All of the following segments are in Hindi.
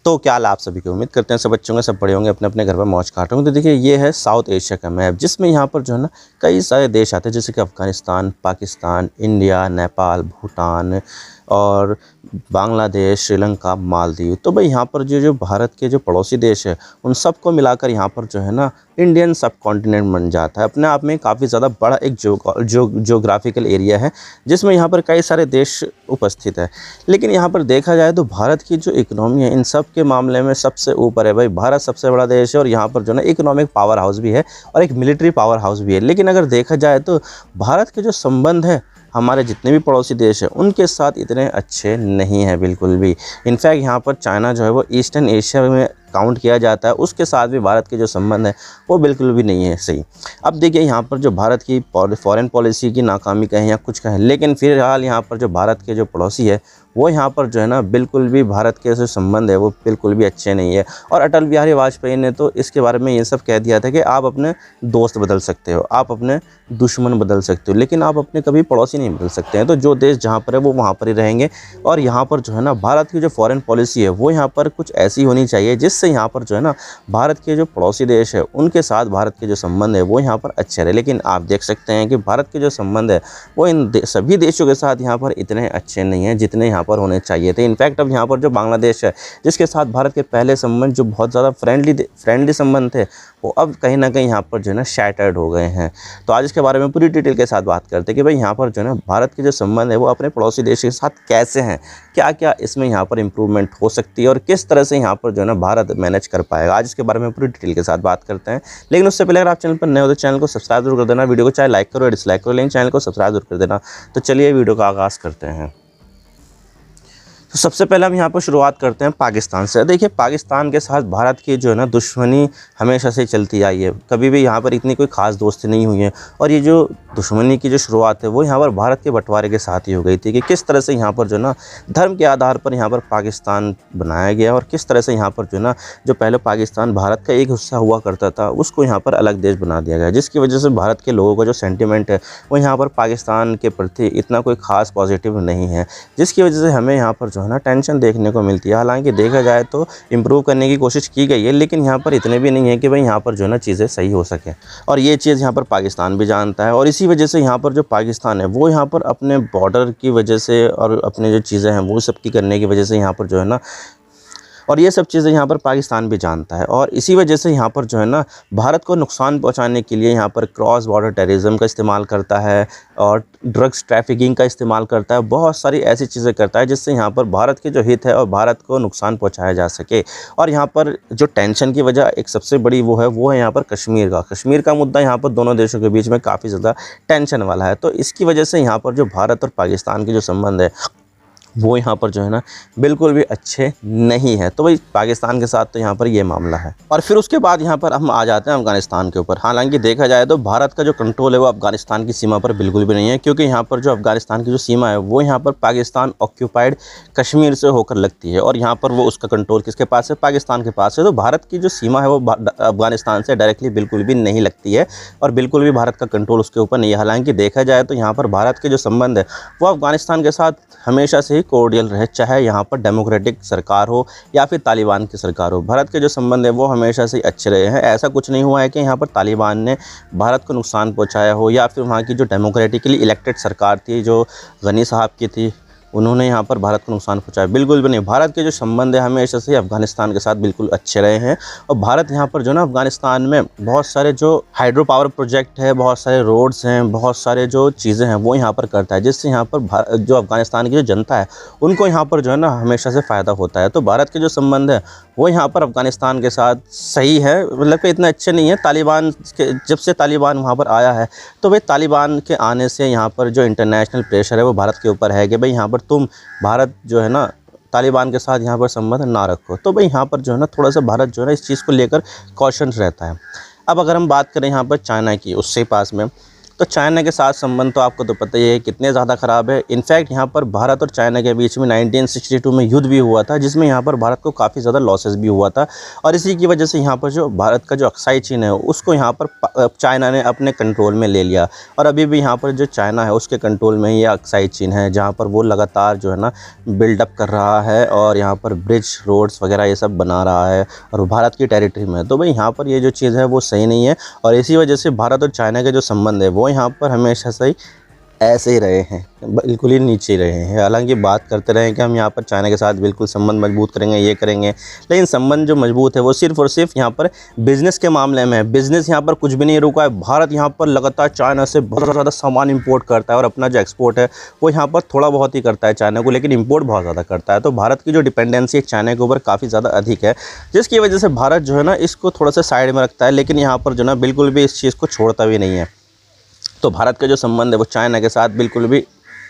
तो क्या हाल आप सभी की, उम्मीद करते हैं सब बच्चों के सब बड़े होंगे, अपने अपने घर पर मौज काट होंगे। तो देखिए ये है साउथ एशिया का मैप, जिसमें यहाँ पर जो है ना कई सारे देश आते हैं, जैसे कि अफ़गानिस्तान, पाकिस्तान, इंडिया, नेपाल, भूटान और बांग्लादेश, श्रीलंका, मालदीव। तो भाई यहाँ पर जो जो भारत के जो पड़ोसी देश है उन सबको मिलाकर यहाँ पर जो है ना इंडियन सब कॉन्टिनेंट बन जाता है। अपने आप में काफ़ी ज़्यादा बड़ा एक जोग्राफिकल एरिया है, जिसमें यहाँ पर कई सारे देश उपस्थित है। लेकिन यहाँ पर देखा जाए तो भारत की जो इकोनॉमी है इन सब के मामले में सबसे ऊपर है। भाई भारत सबसे बड़ा देश है और यहाँ पर जो है ना इकोनॉमिक पावर हाउस भी है और एक मिलिट्री पावर हाउस भी है। लेकिन अगर देखा जाए तो भारत के जो संबंध है हमारे जितने भी पड़ोसी देश हैं उनके साथ इतने अच्छे नहीं हैं बिल्कुल भी। इनफैक्ट यहाँ पर चाइना जो है वो ईस्टर्न एशिया में काउंट किया जाता है, उसके साथ भी भारत के जो संबंध है वो बिल्कुल भी नहीं है सही। अब देखिए यहाँ पर जो भारत की फॉरेन पॉलिसी की नाकामी कहें या कुछ कहें, लेकिन फिलहाल यहाँ पर जो भारत के जो पड़ोसी है वो यहाँ पर जो है ना बिल्कुल भी भारत के जो संबंध है वो बिल्कुल भी अच्छे नहीं है। और अटल बिहारी वाजपेयी ने तो इसके बारे में ये सब कह दिया था कि आप अपने दोस्त बदल सकते हो, आप अपने दुश्मन बदल सकते हो, लेकिन आप अपने कभी पड़ोसी नहीं बदल सकते हैं। तो जो देश जहाँ पर है वो वहाँ पर ही रहेंगे। और यहाँ पर जो है ना भारत की जो फॉरेन पॉलिसी है वो यहाँ पर कुछ ऐसी होनी चाहिए जिससे यहाँ पर जो है ना भारत के जो पड़ोसी देश है उनके साथ भारत के जो संबंध है वो यहाँ पर अच्छे रहे। लेकिन आप देख सकते हैं कि भारत के जो संबंध है वो इन सभी देशों के साथ यहाँ पर इतने अच्छे नहीं हैं जितने यहाँ पर होने चाहिए थे। इनफैक्ट अब यहाँ पर जो बांग्लादेश है जिसके साथ भारत के पहले संबंध जो बहुत ज़्यादा फ्रेंडली संबंध थे वो अब कहीं ना कहीं यहाँ पर जो है ना शैटर्ड हो गए हैं। तो आज इसके बारे में पूरी डिटेल के साथ बात करते हैं कि भाई यहाँ पर जो है ना भारत के जो संबंध है वो अपने पड़ोसी देश के साथ कैसे हैं, क्या क्या इसमें यहाँ पर इम्प्रूवमेंट हो सकती है और किस तरह से यहाँ पर जो है ना भारत मैनेज कर पाएगा। आज इसके बारे में पूरी डिटेल के साथ बात करते हैं। लेकिन उससे पहले अगर आप चैनल पर नए हो तो चैनल को सब्सक्राइब जरूर कर देना, वीडियो को चाहे लाइक करो या डिसलाइक करो, लेकिन चैनल को सब्सक्राइब जरूर कर देना। तो चलिए वीडियो का आगाज़ करते हैं। तो सबसे पहले हम यहाँ पर शुरुआत करते हैं पाकिस्तान से। देखिए पाकिस्तान के साथ भारत की जो है ना दुश्मनी हमेशा से चलती आई है, कभी भी यहाँ पर इतनी कोई ख़ास दोस्ती नहीं हुई है। और ये जो दुश्मनी की जो शुरुआत है वो यहाँ पर भारत के बंटवारे के साथ ही हो गई थी कि किस तरह से यहाँ पर जो ना धर्म के आधार पर यहाँ पर पाकिस्तान बनाया गया और किस तरह से यहाँ पर जो ना जो पहले पाकिस्तान भारत का एक हिस्सा हुआ करता था उसको यहाँ पर अलग देश बना दिया गया, जिसकी वजह से भारत के लोगों का जो सेंटिमेंट है वो यहाँ पर पाकिस्तान के प्रति इतना कोई ख़ास पॉजिटिव नहीं है, जिसकी वजह से हमें यहाँ पर जो है ना टेंशन देखने को मिलती है। हालांकि देखा जाए तो इम्प्रूव करने की कोशिश की गई है, लेकिन यहाँ पर इतने भी नहीं है कि भाई यहाँ पर जो है ना चीज़ें सही हो सकें। और ये चीज़ यहाँ पर पाकिस्तान भी जानता है और इसी वजह से यहाँ पर जो पाकिस्तान है वो यहाँ पर अपने बॉर्डर की वजह से और अपने जो चीज़ें हैं वो सब की करने की वजह से यहाँ पर जो है ना और ये सब चीज़ें यहाँ पर पाकिस्तान भी जानता है। और इसी वजह से यहाँ पर जो है ना भारत को नुकसान पहुँचाने के लिए यहाँ पर क्रॉस बॉर्डर टेररिज्म का इस्तेमाल करता है और ड्रग्स ट्रैफिकिंग का इस्तेमाल करता है, बहुत सारी ऐसी चीज़ें करता है जिससे यहाँ पर भारत के जो हित है और भारत को नुकसान पहुँचाया जा सके। और यहाँ पर जो टेंशन की वजह एक सबसे बड़ी वो है यहाँ पर कश्मीर का मुद्दा यहाँ पर दोनों देशों के बीच में काफ़ी ज़्यादा टेंशन वाला है। तो इसकी वजह से यहाँ पर जो भारत और पाकिस्तान के जो संबंध है वो यहाँ पर जो है ना बिल्कुल भी अच्छे नहीं है। तो भाई पाकिस्तान के साथ तो यहाँ पर ये मामला है। और फिर उसके बाद यहाँ पर हम आ जाते हैं अफ़गानिस्तान के ऊपर। हालांकि देखा जाए तो भारत का जो कंट्रोल है वो अफ़गानिस्तान की सीमा पर बिल्कुल भी नहीं है, क्योंकि यहाँ पर जो अफ़गानिस्तान की जो सीमा है वो यहाँ पर पाकिस्तान ऑक्यूपाइड कश्मीर से होकर लगती है और यहाँ पर वो उसका कंट्रोल किसके पास है, पाकिस्तान के पास है। तो भारत की जो सीमा है वो अफ़गानिस्तान से डायरेक्टली बिल्कुल भी नहीं लगती है और बिल्कुल भी भारत का कंट्रोल उसके ऊपर नहीं है। हालांकि देखा जाए तो यहाँ पर भारत के जो संबंध है वो अफ़गानिस्तान के साथ हमेशा से ही कोर्डियल रहे, चाहे यहाँ पर डेमोक्रेटिक सरकार हो या फिर तालिबान की सरकार हो। भारत के जो संबंध है वो हमेशा से अच्छे रहे हैं। ऐसा कुछ नहीं हुआ है कि यहाँ पर तालिबान ने भारत को नुकसान पहुँचाया हो या फिर वहाँ की जो डेमोक्रेटिकली इलेक्टेड सरकार थी जो गनी साहब की थी उन्होंने यहाँ पर भारत को नुकसान पहुँचाया, बिल्कुल भी नहीं। भारत के जो संबंध है हमेशा से अफ़गानिस्तान के साथ बिल्कुल अच्छे रहे हैं और भारत यहाँ पर जो ना अफ़गानिस्तान में बहुत सारे जो हाइड्रो पावर प्रोजेक्ट है, बहुत सारे रोड्स हैं, बहुत सारे जो चीज़ें हैं वो यहाँ पर करता है, जिससे यहाँ पर जो अफ़गानिस्तान की जो जनता है उनको यहाँ पर जो है ना हमेशा से फ़ायदा होता है। तो भारत के जो संबंध है वो यहाँ पर अफ़गानिस्तान के साथ सही है, मतलब कि इतने अच्छे नहीं है। तालिबान के जब से तालिबान वहाँ पर आया है तो भाई तालिबान के आने से यहाँ पर जो इंटरनेशनल प्रेशर है वो भारत के ऊपर है कि भाई यहाँ पर तुम भारत जो है ना तालिबान के साथ यहाँ पर संबंध ना रखो। तो भाई यहाँ पर जो है ना थोड़ा सा भारत जो है ना इस चीज़ को लेकर कॉशन्स रहता है। अब अगर हम बात करें यहाँ पर चाइना की, उससे पास में, तो चाइना के साथ संबंध तो आपको तो पता ही है कितने ज़्यादा ख़राब है। इनफैक्ट यहाँ पर भारत और चाइना के बीच में 1962 में युद्ध भी हुआ था, जिसमें यहाँ पर भारत को काफ़ी ज़्यादा लॉसेस भी हुआ था। और इसी की वजह से यहाँ पर जो भारत का जो अक्साई चीन है उसको यहाँ पर चाइना ने अपने कंट्रोल में ले लिया। और अभी भी यहाँ पर जो चाइना है उसके कंट्रोल में ही अक्साई चीन है, जहाँ पर वो लगातार जो है ना बिल्डअप कर रहा है और यहाँ पर ब्रिज रोड्स वगैरह ये सब बना रहा है और भारत की टेरिटरी में। तो भाई यहाँ पर ये जो चीज़ है वो सही नहीं है और इसी वजह से भारत और चाइना के जो संबंध है वो यहाँ पर हमेशा से ही ऐसे ही रहे हैं, बिल्कुल ही नीचे रहे हैं। हालांकि बात करते रहे कि हम यहाँ पर चाइना के साथ बिल्कुल संबंध मजबूत करेंगे, ये करेंगे, लेकिन संबंध जो मजबूत है वो सिर्फ़ और सिर्फ यहाँ पर बिज़नेस के मामले में है। बिज़नेस यहाँ पर कुछ भी नहीं रुका है। भारत यहाँ पर लगातार चाइना से बहुत ज़्यादा सामान इंपोर्ट करता है और अपना जो एक्सपोर्ट है वो यहाँ पर थोड़ा बहुत ही करता है चाइना को, लेकिन इंपोर्ट बहुत ज़्यादा करता है। तो भारत की जो डिपेंडेंसी चाइना के ऊपर काफ़ी ज़्यादा अधिक है, जिसकी वजह से भारत जो है ना इसको थोड़ा सा साइड में रखता है, लेकिन यहाँ पर जो ना बिल्कुल भी इस चीज़ को छोड़ता भी नहीं है। तो भारत का जो संबंध है वो चाइना के साथ बिल्कुल भी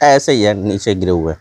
ऐसे ही है, नीचे गिरे हुए।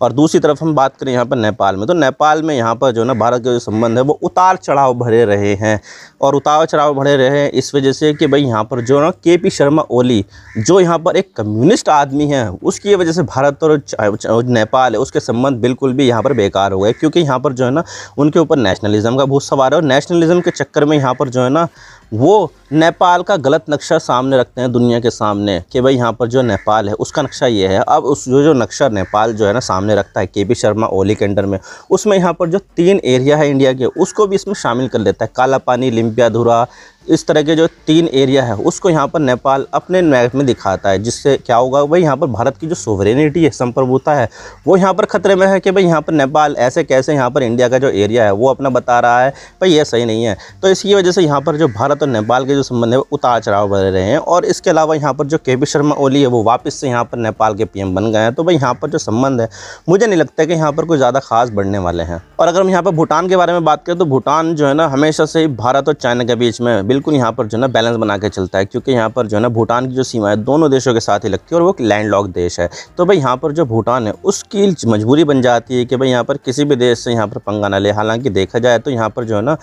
और दूसरी तरफ हम बात करें यहाँ पर नेपाल में, तो नेपाल में यहाँ पर जो ना भारत के जो संबंध है वो उतार चढ़ाव भरे रहे हैं। और उतार चढ़ाव भरे रहे हैं इस वजह से कि भाई यहाँ पर जो ना के.पी. शर्मा ओली जो यहाँ पर एक कम्युनिस्ट आदमी है, उसकी वजह से भारत और नेपाल है उसके संबंध बिल्कुल भी यहाँ पर बेकार हो गए, क्योंकि यहाँ पर जो है ना उनके ऊपर नेशनलिज्म का भूत सवार है और नेशनलिज्म के चक्कर में यहाँ पर जो है ना वो नेपाल का गलत नक्शा सामने रखते हैं दुनिया के सामने कि भाई यहाँ पर जो नेपाल है उसका नक्शा ये है। अब उस जो नक्शा नेपाल जो है ना सामने रखता है के.पी. शर्मा ओली के अंडर में, उसमें यहाँ पर जो 3 एरिया है इंडिया के उसको भी इसमें शामिल कर लेता है। काला पानी, लिम्पियाधुरा, इस तरह के जो 3 एरिया है उसको यहाँ पर नेपाल अपने मैप में दिखाता है, जिससे क्या होगा भाई यहाँ पर भारत की जो सोवरेनिटी है, संप्रभुता है, वो यहाँ पर ख़तरे में है कि भाई यहाँ पर नेपाल ऐसे कैसे यहाँ पर इंडिया का जो एरिया है वो अपना बता रहा है, भाई ये सही नहीं है। तो इसकी वजह से यहाँ पर जो भारत और नेपाल के जो संबंध है वो उतार चढ़ाव बने रहे हैं। और इसके अलावा यहाँ पर जो के.पी. शर्मा ओली है वो वापस से यहाँ पर नेपाल के पीएम बन गए हैं। तो भाई यहाँ पर जो संबंध है मुझे नहीं लगता कि यहाँ पर कोई ज़्यादा खास बढ़ने वाले हैं। और अगर हम यहाँ पर भूटान के बारे में बात करें तो भूटान जो है ना हमेशा से भारत और चाइना के बीच में बिल्कुल यहाँ पर जो है ना बैलेंस बना के चलता है, क्योंकि यहाँ पर जो है ना भूटान की जो सीमा है दोनों देशों के साथ ही लगती है और वो एक लैंडलॉक देश है। तो भाई यहाँ पर जो भूटान है उसकी मजबूरी बन जाती है कि भाई यहाँ पर किसी भी देश से यहाँ पर पंगा ना ले। हालांकि देखा जाए तो यहाँ पर जो है ना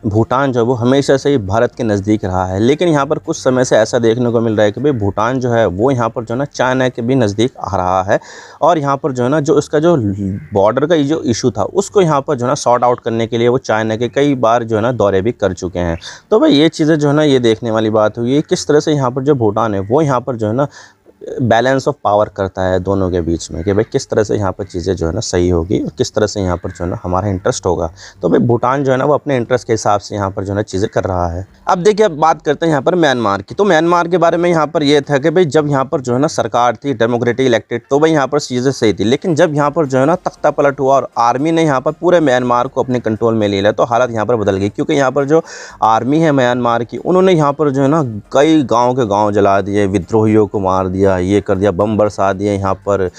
भूटान जो है वो हमेशा से ही भारत के नज़दीक रहा है, लेकिन यहाँ पर कुछ समय से ऐसा देखने को मिल रहा है कि भाई भूटान जो है वो यहाँ पर जो है ना चाइना के भी नज़दीक आ रहा है। और यहाँ पर जो है ना जो इसका जो बॉर्डर का जो इशू था उसको यहाँ पर जो है ना सॉर्ट आउट करने के लिए वो चाइना के कई बार जो है ना दौरे भी कर चुके हैं। तो भाई ये चीज़ें जो है ना ये देखने वाली बात हुई है किस तरह से यहाँ पर जो भूटान है वो यहाँ पर जो है ना बैलेंस ऑफ पावर करता है दोनों के बीच में कि भाई किस तरह से यहाँ पर चीज़ें जो है ना सही होगी और किस तरह से यहाँ पर जो है ना हमारा इंटरेस्ट होगा। तो भाई भूटान जो है ना वो अपने इंटरेस्ट के हिसाब से यहाँ पर जो है ना चीज़ें कर रहा है। अब देखिए अब बात करते हैं यहाँ पर म्यांमार की। तो म्यांमार के बारे में यहाँ पर ये था कि भाई जब यहाँ पर जो है ना सरकार थी डेमोक्रेटिक इलेक्टेड तो भाई यहाँ पर चीज़ें सही थी, लेकिन जब यहाँ पर जो है ना तख्ता पलट हुआ और आर्मी ने यहाँ पर पूरे म्यांमार को अपने कंट्रोल में ले लिया तो हालत यहाँ पर बदल गई। क्योंकि यहाँ पर जो आर्मी है म्यांमार की उन्होंने यहाँ पर जो है ना कई गाँव के गाँव जला दिए, विद्रोहियों को मार दिया, ये कर दिया, बम बरसा दिए, यहाँ पर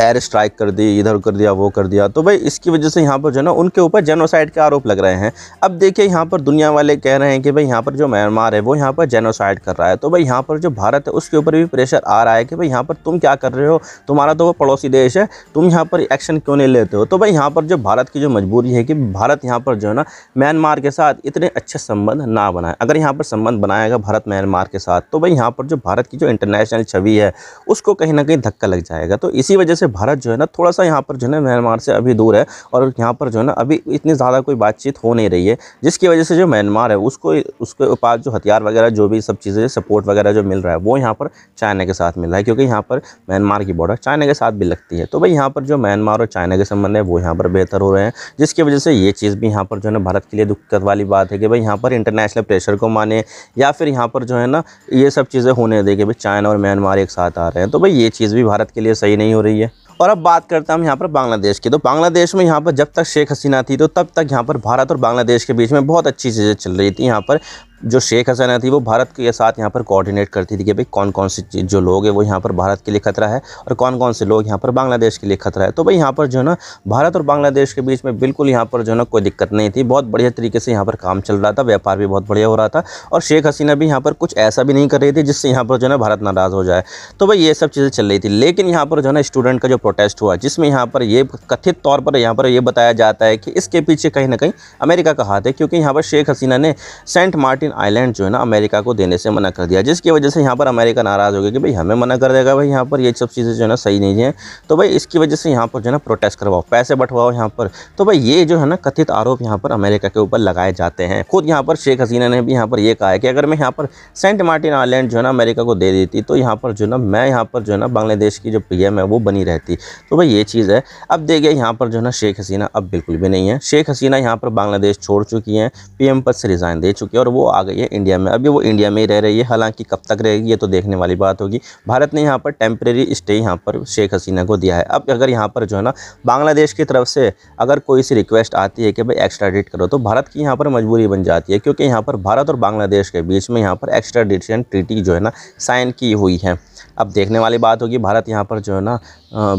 एयर स्ट्राइक कर दी, इधर कर दिया, वो कर दिया। तो भाई इसकी वजह से यहाँ पर जो है ना उनके ऊपर जेनोसाइड के आरोप लग रहे हैं। अब देखिए यहाँ पर दुनिया वाले कह रहे हैं कि भाई यहाँ पर जो म्यांमार है वो यहाँ पर जेनोसाइड कर रहा है। तो भाई यहाँ पर जो भारत है उसके ऊपर भी प्रेशर आ रहा है कि भाई यहाँ पर तुम क्या कर रहे हो, तुम्हारा तो वो पड़ोसी देश है, तुम यहाँ पर एक्शन क्यों नहीं लेते हो। तो भाई यहाँ पर जो भारत की जो मजबूरी है कि भारत यहाँ पर जो है ना म्यांमार के साथ इतने अच्छे संबंध ना बनाए। अगर यहाँ पर संबंध बनाएगा भारत म्यांमार के साथ तो भाई यहाँ पर जो भारत की जो इंटरनेशनल छवि है उसको कहीं ना कहीं धक्का लग जाएगा। तो इसी वजह से भारत जो है ना थोड़ा सा यहाँ पर जो है ना म्यांमार से अभी दूर है और यहाँ पर जो है ना अभी इतनी ज़्यादा कोई बातचीत हो नहीं रही है, जिसकी वजह से जो म्यांमार है उसके पास जो हथियार वगैरह जो भी सब चीज़ें सपोर्ट वगैरह जो मिल रहा है वो यहाँ पर चाइना के साथ मिल रहा है, क्योंकि यहाँ पर म्यांमार की बॉर्डर चाइना के साथ भी लगती है। तो भाई यहाँ पर जो म्यांमार और चाइना के संबंध है वो यहाँ पर बेहतर हो रहे हैं, जिसकी वजह से ये चीज़ भी यहाँ पर जो है ना भारत के लिए दिक्कत वाली बात है कि भाई यहाँ पर इंटरनेशनल प्रेशर को माने या फिर यहाँ पर जो है ना ये सब चीज़ें होने दे कि भाई चाइना और म्यांमार एक साथ आ रहे हैं। तो भाई ये चीज़ भी भारत के लिए सही नहीं हो रही है। और अब बात करते हैं हम यहाँ पर बांग्लादेश की। तो बांग्लादेश में यहाँ पर जब तक शेख हसीना थी तो तब तक यहाँ पर भारत और बांग्लादेश के बीच में बहुत अच्छी चीज़ें चल रही थी। यहाँ पर जो शेख हसीना थी वो भारत के साथ यहाँ पर कोऑर्डिनेट करती थी कि भाई कौन कौन सी जो लोग हैं वो यहाँ पर भारत के लिए खतरा है और कौन कौन से लोग यहाँ पर बांग्लादेश के लिए खतरा है। तो भाई यहाँ पर जो है ना भारत और बांग्लादेश के बीच में बिल्कुल यहाँ पर जो है ना कोई दिक्कत नहीं थी, बहुत बढ़िया तरीके से यहाँ पर काम चल रहा था, व्यापार भी बहुत बढ़िया हो रहा था और शेख हसीना भी यहाँ पर कुछ ऐसा भी नहीं कर रही थी जिससे यहाँ पर जो है ना भारत नाराज़ हो जाए। तो भाई ये सब चीज़ें चल रही थी, लेकिन यहाँ पर जो है ना स्टूडेंट का जो प्रोटेस्ट हुआ जिसमें यहाँ पर ये कथित तौर पर यहाँ पर ये बताया जाता है कि इसके पीछे कहीं ना कहीं अमेरिका का हाथ है, क्योंकि यहाँ पर शेख हसीना ने सेंट मार्टिन मार्टिन आइलैंड जो है ना अमेरिका को देने से मना कर दिया, जिसकी वजह से यहाँ पर अमेरिका नाराज़ हो गया कि भाई हमें मना कर देगा, भाई यहाँ पर ये सब चीज़ें जो है ना सही नहीं है, तो भाई इसकी वजह से यहाँ पर जो है ना प्रोटेस्ट करवाओ, पैसे बंटवाओ यहाँ पर। तो भाई ये जो है ना कथित आरोप यहाँ पर अमेरिका के ऊपर लगाए जाते हैं। खुद यहाँ पर शेख हसीना ने भी यहाँ पर ये कहा है कि अगर मैं यहाँ पर सेंट मार्टिन आइलैंड जो है ना अमेरिका को दे देती तो यहाँ पर जो है ना मैं यहाँ पर जो है ना बांग्लादेश की जो पीएम है वो बनी रहती। तो भाई ये चीज़ है। अब देखिए यहाँ पर जो है ना शेख हसीना अब बिल्कुल भी नहीं है। शेख हसीना यहाँ पर बांग्लादेश छोड़ चुकी हैं, पीएम पद से रिज़ाइन दे चुकी है और वो आ गई है इंडिया में। अभी वो इंडिया में ही रह रही है, हालांकि कब तक रहेगी ये तो देखने वाली बात होगी। भारत ने यहाँ पर टेम्परेरी स्टे यहाँ पर शेख हसीना को दिया है। अब अगर यहाँ पर जो है ना बांग्लादेश की तरफ से अगर कोई सी रिक्वेस्ट आती है कि भाई एक्स्ट्राडिट करो, तो भारत की यहाँ पर मजबूरी बन जाती है, क्योंकि यहाँ पर भारत और बांग्लादेश के बीच में यहाँ पर एक्स्ट्राडिशन ट्रीटी जो है ना साइन की हुई है। अब देखने वाली बात होगी भारत यहाँ पर जो है ना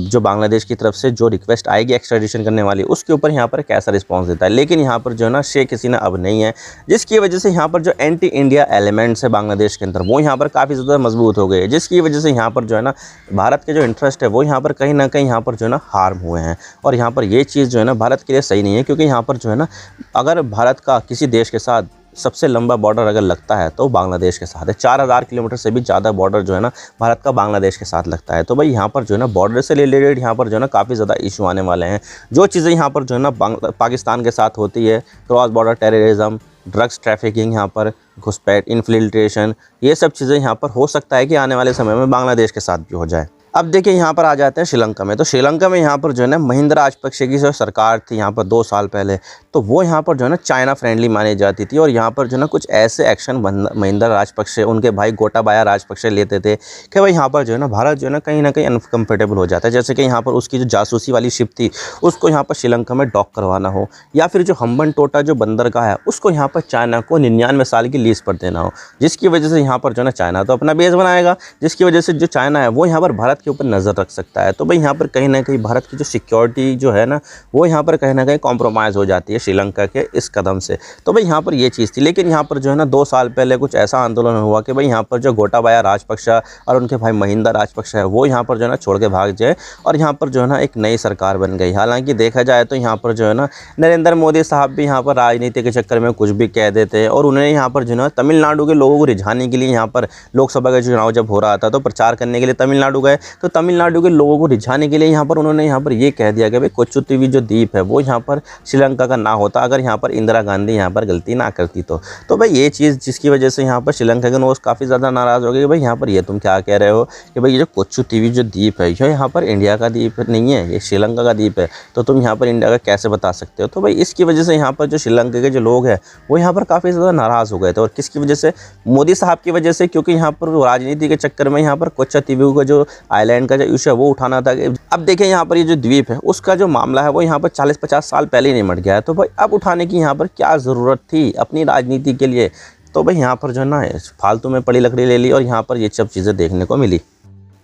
जो बांग्लादेश की तरफ से जो रिक्वेस्ट आएगी एक्स्ट्राडिशन करने वाली, उसके ऊपर यहाँ पर कैसा रिस्पांस देता है। लेकिन यहाँ पर जो है ना शेख हसीना अब नहीं है, जिसकी वजह से यहाँ पर जो एंटी इंडिया एलिमेंट्स है बांग्लादेश के अंदर वो यहाँ पर काफ़ी ज़्यादा मजबूत हो गए हैं, जिसकी वजह से यहाँ पर जो है ना भारत के जो इंटरेस्ट है वो यहाँ पर कहीं ना कहीं यहाँ पर जो है ना हार्म हुए हैं। और यहाँ पर ये चीज़ जो है ना भारत के लिए सही नहीं है, क्योंकि यहाँ पर जो है ना अगर भारत का किसी देश के साथ सबसे लंबा बॉर्डर अगर लगता है तो बांग्लादेश के साथ है। 4000 किलोमीटर से भी ज़्यादा बॉर्डर जो है ना भारत का बांग्लादेश के साथ लगता है। तो भाई यहाँ पर जो है ना बॉर्डर से रिलेटेड यहाँ पर जो है ना काफ़ी ज़्यादा इशू आने वाले हैं। जो चीज़ें यहाँ पर जो है ना पाकिस्तान के साथ होती है, cross border terrorism, drugs trafficking, यहाँ पर घुसपैठ, इन्फिल्ट्रेशन, ये सब चीज़ें यहाँ पर हो सकता है कि आने वाले समय में बांग्लादेश के साथ भी हो जाए। अब देखिए यहाँ पर आ जाते हैं श्रीलंका में। तो श्रीलंका में यहाँ पर जो है ना महिंदा राजपक्षे की जो सरकार थी यहाँ पर 2 साल पहले, तो वो यहाँ पर जो है ना चाइना फ्रेंडली मानी जाती थी। और यहाँ पर जो है ना कुछ ऐसे एक्शन महिंदा राजपक्षे, उनके भाई गोटाबाया राजपक्षे लेते थे कि भाई यहाँ पर जो है ना भारत जो है ना कहीं अनकम्फर्टेबल हो जाता है। जैसे कि यहाँ पर उसकी जो जासूसी वाली शिप थी उसको यहाँ पर श्रीलंका में डॉक करवाना हो, या फिर जो हम्बन टोटा जो बंदरगाह है उसको यहाँ पर चाइना को 99 साल की लीज पर देना हो, जिसकी वजह से यहाँ पर जो है ना चाइना तो अपना बेस बनाएगा, जिसकी वजह से जो चाइना है वो यहाँ पर भारत के ऊपर नज़र रख सकता है। तो भाई यहाँ पर कहीं ना कहीं भारत की जो सिक्योरिटी जो है ना वो यहाँ पर कहीं ना कहीं कॉम्प्रोमाइज़ हो जाती है श्रीलंका के इस कदम से। तो भाई यहाँ पर ये चीज़ थी। लेकिन यहाँ पर जो है ना 2 साल पहले कुछ ऐसा आंदोलन हुआ कि भाई यहाँ पर जो गोटाबाया राजपक्षा और उनके भाई महिंदा राजपक्षा है वो यहाँ पर जो है ना छोड़ के भाग जाए और यहाँ पर जो है ना एक नई सरकार बन गई। हालांकि देखा जाए तो यहाँ पर जो है ना नरेंद्र मोदी साहब भी यहाँ पर राजनीति के चक्कर में कुछ भी कह देते हैं। और उन्हें यहाँ पर जो है ना तमिलनाडु के लोगों को रिझाने के लिए यहाँ पर लोकसभा का चुनाव जब हो रहा था तो प्रचार करने के लिए तमिलनाडु गए, तो तमिलनाडु के लोगों को रिझाने के लिए यहाँ पर उन्होंने यहाँ पर ये कह दिया कि भाई कोच्चुतीवी जो द्वीप है वो यहाँ पर श्रीलंका का ना होता अगर यहाँ पर इंदिरा गांधी यहाँ पर गलती ना करती तो भाई ये चीज़ जिसकी वजह से यहाँ पर श्रीलंका के लोग काफ़ी ज़्यादा नाराज़ हो गए कि भाई यहाँ पर ये तुम क्या कह रहे हो कि भाई ये जो कोच्चुतीवी जो द्वीप है ये यहाँ पर इंडिया का द्वीप नहीं है, ये श्रीलंका का द्वीप है, तो तुम यहाँ पर इंडिया का कैसे बता सकते हो। तो भाई इसकी वजह से यहाँ पर जो श्रीलंका के जो लोग हैं वो यहाँ पर काफ़ी ज़्यादा नाराज़ हो गए थे। और किसकी वजह से? मोदी साहब की वजह से, क्योंकि यहाँ पर राजनीति के चक्कर में यहाँ पर कोच्चुतीवी का जो आइलैंड का जो इशू है वो उठाना था। अब देखिए यहाँ पर ये जो द्वीप है उसका जो मामला है वो यहाँ पर 40-50 साल पहले ही निमट गया है। तो भाई अब उठाने की यहाँ पर क्या ज़रूरत थी अपनी राजनीति के लिए? तो भाई यहाँ पर जो है ना फालतू में पड़ी लकड़ी ले ली और यहाँ पर ये सब चीज़ें देखने को मिली।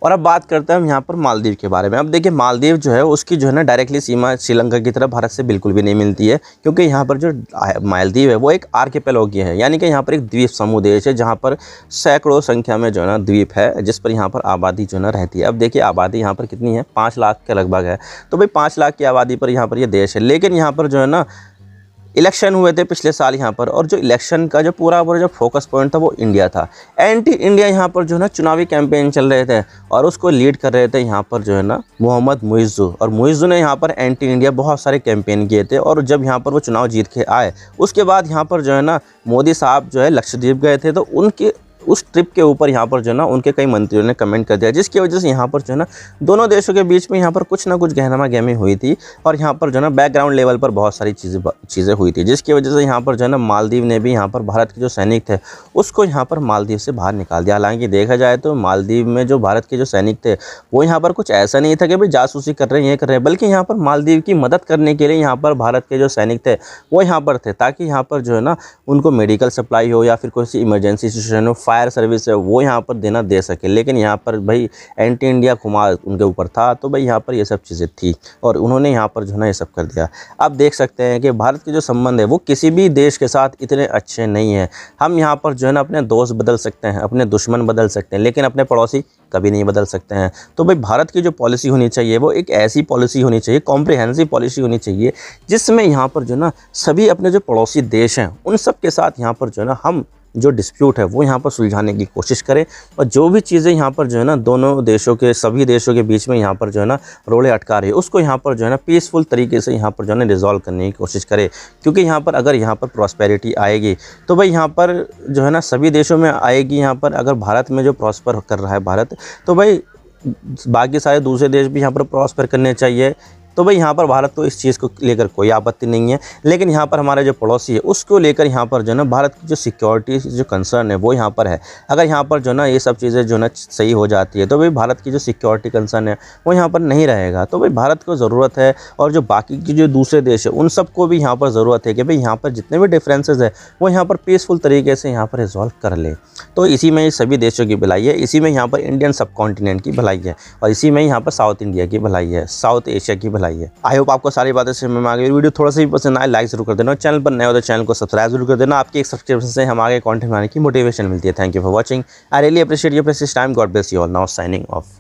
और अब बात करते हैं हम यहाँ पर मालदीव के बारे में। अब देखिए मालदीव जो है उसकी जो है ना डायरेक्टली सीमा श्रीलंका की तरफ भारत से बिल्कुल भी नहीं मिलती है, क्योंकि यहाँ पर जो मालदीव है वो एक आर्किपेलागो है, यानी कि यहाँ पर एक द्वीप समूह देश है जहाँ पर सैकड़ों संख्या में जो है ना द्वीप है जिस पर यहाँ पर आबादी जो है ना रहती है। अब देखिए आबादी यहाँ पर कितनी है? 5 लाख के लगभग है। तो भाई 5 लाख की आबादी पर यहाँ पर ये देश है। लेकिन यहाँ पर जो है ना इलेक्शन हुए थे पिछले साल यहाँ पर, और जो इलेक्शन का जो पूरा जो फोकस पॉइंट था वो इंडिया था। एंटी इंडिया यहाँ पर जो है ना चुनावी कैंपेन चल रहे थे और उसको लीड कर रहे थे यहाँ पर जो है ना मोहम्मद मुइज़्ज़ू। और मुइज़्ज़ू ने यहाँ पर एंटी इंडिया बहुत सारे कैंपेन किए थे। और जब यहाँ पर वो चुनाव जीत के आए उसके बाद यहाँ पर जो है ना मोदी साहब जो है लक्षद्वीप गए थे, तो उनके उस ट्रिप के ऊपर यहाँ पर जो है ना उनके कई मंत्रियों ने कमेंट कर दिया, जिसकी वजह से यहाँ पर जो है ना दोनों देशों के बीच में यहाँ पर कुछ ना कुछ गहमा गहमी हुई थी। और यहाँ पर जो है ना बैकग्राउंड लेवल पर बहुत सारी चीज़ें हुई थी, जिसकी वजह से यहाँ पर जो है ना मालदीव ने भी यहाँ पर भारत के जो सैनिक थे उसको यहाँ पर मालदीव से बाहर निकाल दिया। हालांकि देखा जाए तो मालदीव में जो भारत के जो सैनिक थे वो यहाँ पर कुछ ऐसा नहीं था कि भाई जासूसी कर रहे हैं, ये कर रहे हैं, बल्कि यहाँ पर मालदीव की मदद करने के लिए यहाँ पर भारत के जो सैनिक थे वो यहाँ पर थे, ताकि यहाँ पर जो है ना उनको मेडिकल सप्लाई हो या फिर कोई सी इमरजेंसी सिचुएशन हो, फायर सर्विस है वो यहाँ पर देना दे सके। लेकिन यहाँ पर भाई एंटी इंडिया खुमार उनके ऊपर था, तो भाई यहाँ पर ये सब चीज़ें थी और उन्होंने यहाँ पर जो है ना ये सब कर दिया। अब देख सकते हैं कि भारत के जो संबंध है वो किसी भी देश के साथ इतने अच्छे नहीं हैं। हम यहाँ पर जो है ना अपने दोस्त बदल सकते हैं, अपने दुश्मन बदल सकते हैं, लेकिन अपने पड़ोसी कभी नहीं बदल सकते हैं। तो भाई भारत की जो पॉलिसी होनी चाहिए वो एक ऐसी पॉलिसी होनी चाहिए, कॉम्प्रिहेंसिव पॉलिसी होनी चाहिए, जिसमें यहाँ पर जो है ना सभी अपने जो पड़ोसी देश हैं उन सब के साथ यहाँ पर जो है ना हम जो डिस्प्यूट है वो यहाँ पर सुलझाने की कोशिश करें, और जो भी चीज़ें यहाँ पर जो है ना दोनों देशों के, सभी देशों के बीच में यहाँ पर जो है ना रोड़े अटका रही है, उसको यहाँ पर जो है ना पीसफुल तरीके से यहाँ पर जो है ना रिजॉल्व करने की कोशिश करे। क्योंकि यहाँ पर अगर यहाँ पर प्रॉस्पेरिटी आएगी तो भाई यहाँ पर जो है ना सभी देशों में आएगी। यहाँ पर अगर भारत में जो प्रॉस्पर कर रहा है भारत, तो भाई बाकी सारे दूसरे देश भी यहाँ पर प्रॉस्पर करने चाहिए। तो भाई यहाँ पर भारत को इस चीज़ को लेकर कोई आपत्ति नहीं है, लेकिन यहाँ पर हमारे जो पड़ोसी है उसको लेकर यहाँ पर जो है ना भारत की जो सिक्योरिटी जो कंसर्न है वो यहाँ पर है। अगर यहाँ पर जो है ना ये सब चीज़ें जो है ना सही हो जाती है तो भाई भारत की जो सिक्योरिटी कंसर्न है वो यहाँ पर नहीं रहेगा। तो भाई भारत को ज़रूरत है, और जो बाकी के जो दूसरे देश है उन सबको भी यहाँ पर ज़रूरत है कि भाई यहाँ पर जितने भी डिफरेंसेस है वो यहाँ पर पीसफुल तरीके से यहाँ पर रिजॉल्व कर ले। तो इसी में सभी देशों की भलाई है, इसी में यहाँ पर इंडियन सब कॉन्टिनेंट की भलाई है, और इसी में यहाँ पर साउथ इंडिया की भलाई है, साउथ एशिया की भलाई है। आई होप आपको सारी बातें समझ में आ गई। वीडियो थोड़ा सा भी पसंद आए लाइक जरूर कर देना, और चैनल पर नए हो तो चैनल को सब्सक्राइब जरूर कर देना। आपके एक सब्सक्रिप्शन से हम आगे कंटेंट बनाने की मोटिवेशन मिलती है। Thank you for watching, I really appreciate your precious time. God bless you all. Now signing off.